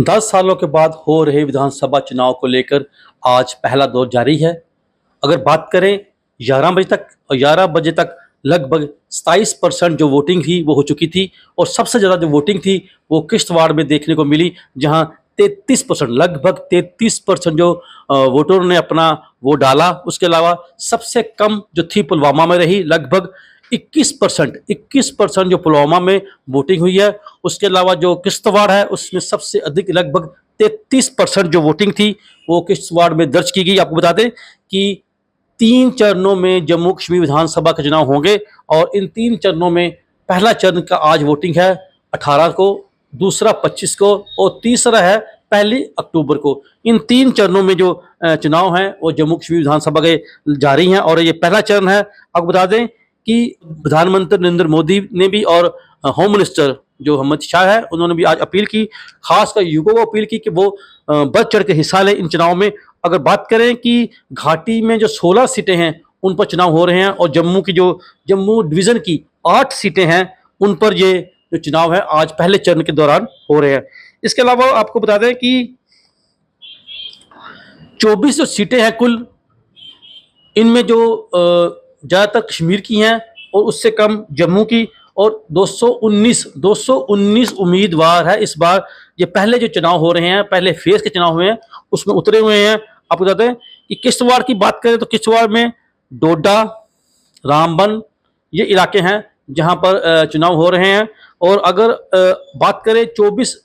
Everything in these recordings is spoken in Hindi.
10 सालों के बाद हो रहे विधानसभा चुनाव को लेकर आज पहला दौर जारी है। अगर बात करें 11 बजे तक लगभग 27% जो वोटिंग थी वो हो चुकी थी और सबसे ज़्यादा जो वोटिंग थी वो किश्तवाड़ में देखने को मिली, जहां 33% लगभग 33% जो वोटरों ने अपना वोट डाला। उसके अलावा सबसे कम जो थी पुलवामा में रही, लगभग 21% जो पुलवामा में वोटिंग हुई है। उसके अलावा जो किश्तवाड़ है उसमें सबसे अधिक लगभग 33% जो वोटिंग थी वो किश्तवाड़ में दर्ज की गई। आपको बता दें कि 3 चरणों में जम्मू कश्मीर विधानसभा के चुनाव होंगे और इन 3 चरणों में पहला चरण का आज वोटिंग है 18 को, दूसरा 25 को और तीसरा है 1 अक्टूबर को। इन 3 चरणों में जो चुनाव हैं वो जम्मू कश्मीर विधानसभा के जारी हैं और ये पहला चरण है। आपको बता दें कि प्रधानमंत्री नरेंद्र मोदी ने भी और होम मिनिस्टर जो अमित शाह है उन्होंने भी आज अपील की, खासकर युवाओं को अपील की कि वो बढ़ चढ़ के हिस्सा लें इन चुनाव में। अगर बात करें कि घाटी में जो 16 सीटें हैं उन पर चुनाव हो रहे हैं और जम्मू डिवीजन की 8 सीटें हैं उन पर ये जो चुनाव है आज पहले चरण के दौरान हो रहे हैं। इसके अलावा आपको बता दें कि 24 जो सीटें हैं कुल, इनमें जो ज़्यादातर कश्मीर की हैं और उससे कम जम्मू की, और 219 उम्मीदवार है इस बार। ये पहले जो चुनाव हो रहे हैं, पहले फेज के चुनाव हुए हैं उसमें उतरे हुए हैं। आपको बताते हैं कि किश्तवाड़ की बात करें तो किश्तवाड़ में डोडा, रामबन ये इलाके हैं जहां पर चुनाव हो रहे हैं। और अगर बात करें 24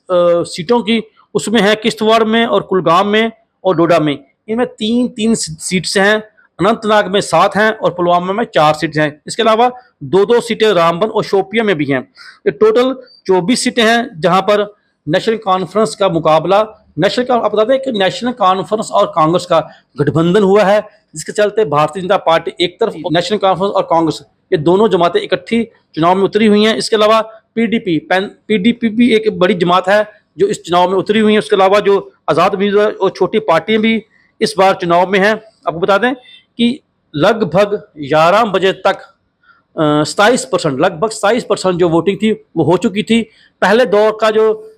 सीटों की, उसमें है किश्तवाड़ में और कुलगाम में और डोडा में, इनमें 3-3 सीट्स हैं। अनंतनाग में 7 हैं और पुलवामा में 4 सीटें हैं। इसके अलावा 2-2 सीटें रामबन और शोपिया में भी हैं। ये टोटल 24 सीटें हैं जहां पर नेशनल कॉन्फ्रेंस का मुकाबला, आप बताते हैं कि नेशनल कॉन्फ्रेंस और कांग्रेस का गठबंधन हुआ है, जिसके चलते भारतीय जनता पार्टी एक तरफ, नेशनल कॉन्फ्रेंस और कांग्रेस ये दोनों जमातें इकट्ठी चुनाव में उतरी हुई हैं। इसके अलावा पीडीपी भी एक बड़ी जमात है जो इस चुनाव में उतरी हुई है। उसके अलावा जो आज़ाद उम्मीदवार और छोटी पार्टियां भी इस बार चुनाव में हैं। आपको बता दें कि लगभग 11 बजे तक 27% जो वोटिंग थी वो हो चुकी थी। पहले दौर का जो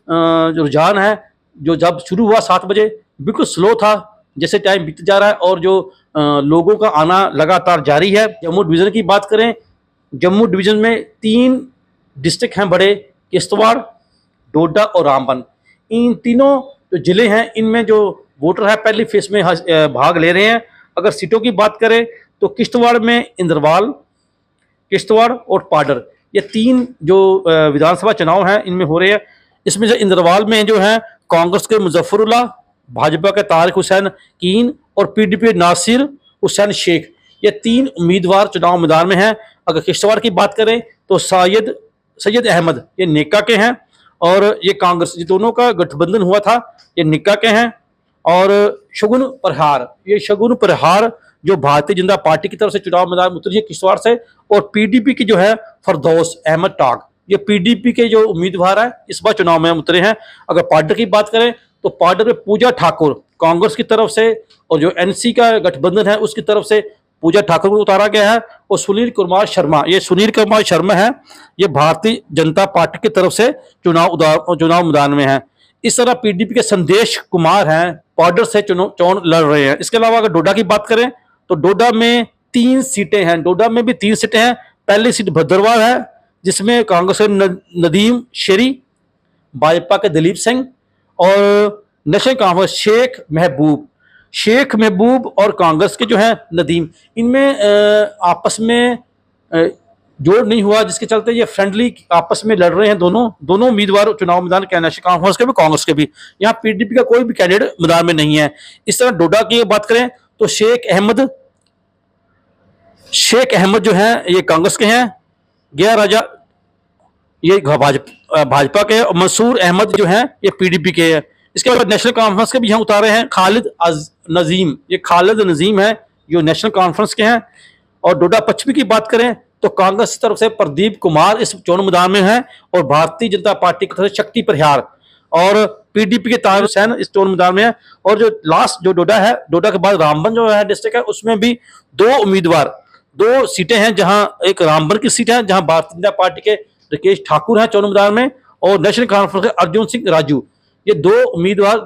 रुझान है, जो जब शुरू हुआ 7 बजे, बिल्कुल स्लो था। जैसे टाइम बीत जा रहा है और जो लोगों का आना लगातार जारी है। जम्मू डिवीज़न की बात करें, जम्मू डिवीज़न में 3 डिस्ट्रिक्ट हैं बड़े, किश्तवाड़, डोडा और रामबन। इन तीनों जो ज़िले हैं इनमें जो वोटर है पहली फेज में भाग ले रहे हैं। अगर सीटों की बात करें तो किश्तवाड़ में इंद्रवाल, किश्तवाड़ और पाडर, ये 3 जो विधानसभा चुनाव हैं इनमें हो रहे हैं। इसमें से इंद्रवाल में जो है कांग्रेस के मुजफ्फरुल्लाह, भाजपा के तारिक हुसैन कीन और पीडीपी नासिर हुसैन शेख, ये 3 उम्मीदवार चुनाव मैदान में हैं। अगर किश्तवाड़ की बात करें तो सैयद अहमद ये नेका के हैं और ये कांग्रेस, ये दोनों का गठबंधन हुआ था, ये निक्का के हैं। और शगुन प्रहार जो भारतीय जनता पार्टी की तरफ से चुनाव मैदान में उतरी है किश्तवाड़ से। और पीडीपी की जो है फरदौस अहमद टाग, ये पीडीपी के जो उम्मीदवार है इस बार चुनाव में उतरे हैं। अगर पाडर की बात करें तो पाडर में पूजा ठाकुर कांग्रेस की तरफ से और जो एनसी का गठबंधन है उसकी तरफ से पूजा ठाकुर को उतारा गया है। और सुनील कुमार शर्मा है, ये भारतीय जनता पार्टी की तरफ से चुनाव मैदान में है। इस तरह पीडीपी के संदेश कुमार हैं, पाडर से चुनाव लड़ रहे हैं। इसके अलावा अगर डोडा की बात करें तो डोडा में 3 सीटें हैं, डोडा में भी 3 सीटें हैं। पहली सीट भद्रवाह है जिसमें कांग्रेस के नदीम शेरी, भाजपा के दिलीप सिंह और नेशनल कॉन्फ्रेंस शेख महबूब और कांग्रेस के जो है नदीम, इनमें आपस में जोड़ नहीं हुआ, जिसके चलते ये फ्रेंडली आपस में लड़ रहे हैं दोनों उम्मीदवार चुनाव मैदान के, नेशनल कॉन्फ्रेंस के भी कांग्रेस के भी। यहाँ पीडीपी का कोई भी कैंडिडेट मैदान में नहीं है। इस तरह डोडा की बात करें तो शेख अहमद जो है ये कांग्रेस के हैं, गया राजा ये भाजपा के, और मंसूर अहमद जो है ये पीडीपी के हैं। इसके बाद नेशनल कॉन्फ्रेंस के भी यहाँ उतारे हैं खालिद नजीम है जो नेशनल कॉन्फ्रेंस के हैं। और डोडा पश्चिमी की बात करें तो कांग्रेस की तरफ से प्रदीप कुमार इस चुनाव मैदान में है और भारतीय जनता पार्टी की तरफ से शक्ति प्रहार और पीडीपी के तारिक हुसैन इस चुनाव मैदान में है। और जो लास्ट जो डोडा है, डोडा के बाद रामबन जो है डिस्ट्रिक्ट है, उसमें भी 2 उम्मीदवार, 2 सीटें हैं, जहां एक रामबन की सीट है जहां भारतीय जनता पार्टी के राकेश ठाकुर हैं चुनाव मैदान में और नेशनल कॉन्फ्रेंस के अर्जुन सिंह राजू, ये दो उम्मीदवार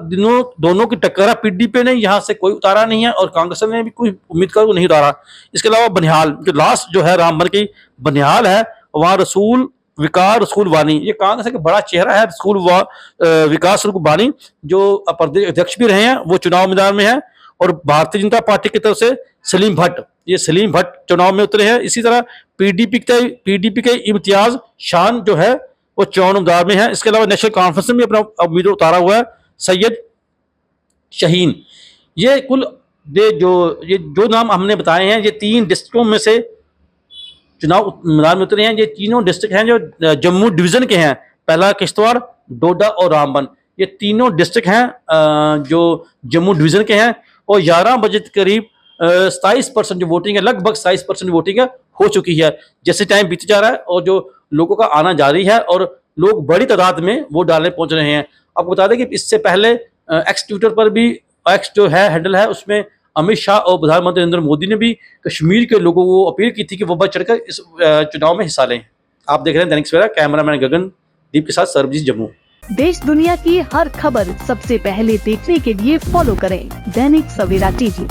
दोनों की टक्कर है। पीडीपी ने यहाँ से कोई उतारा नहीं है और कांग्रेस ने भी कोई उम्मीदवार को नहीं उतारा। इसके अलावा बनिहाल जो लास्ट जो है रामबन की बनिहाल है, वहाँ रसूल विकार रसूल वानी, ये कांग्रेस का बड़ा चेहरा है। रसूल विकास रसूल वानी जो प्रदेश अध्यक्ष भी रहे हैं, वो चुनाव मैदान में है। और भारतीय जनता पार्टी की तरफ से सलीम भट्ट, ये सलीम भट्ट चुनाव में उतरे हैं। इसी तरह पीडीपी के इम्तियाज शान जो है वो चुनाव मैदान में है। इसके अलावा नेशनल कॉन्फ्रेंस में भी अपना उम्मीदवार उतारा हुआ है, सैयद शहीन। ये कुल ये जो नाम हमने बताए हैं, ये 3 डिस्ट्रिक्टों में से चुनाव मैदान में उतरे हैं। ये तीनों डिस्ट्रिक्ट हैं जो जम्मू डिवीजन के हैं, पहला किश्तवाड़, डोडा और रामबन। ये तीनों डिस्ट्रिक्ट हैं जो जम्मू डिवीजन के हैं। और 11 बजे के करीब 27% जो वोटिंग है, लगभग 27% वोटिंग है हो चुकी है। जैसे टाइम बीत जा रहा है और जो लोगों का आना जारी है और लोग बड़ी तादाद में वोट डालने पहुंच रहे हैं। आपको बता दें कि इससे पहले एक्स ट्विटर पर भी, एक्स जो है हैंडल है, उसमें अमित शाह और प्रधानमंत्री नरेंद्र मोदी ने भी कश्मीर के लोगों को अपील की थी कि वो बढ़ चढ़कर इस चुनाव में हिस्सा लें। आप देख रहे हैं दैनिक सवेरा, कैमरामैन गगनदीप के साथ सरबजीत जम्मू। देश दुनिया की हर खबर सबसे पहले देखने के लिए फॉलो करें Dainik Savera TV,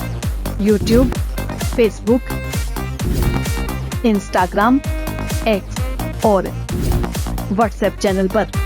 YouTube, Facebook, Instagram, X और व्हाट्सएप चैनल पर।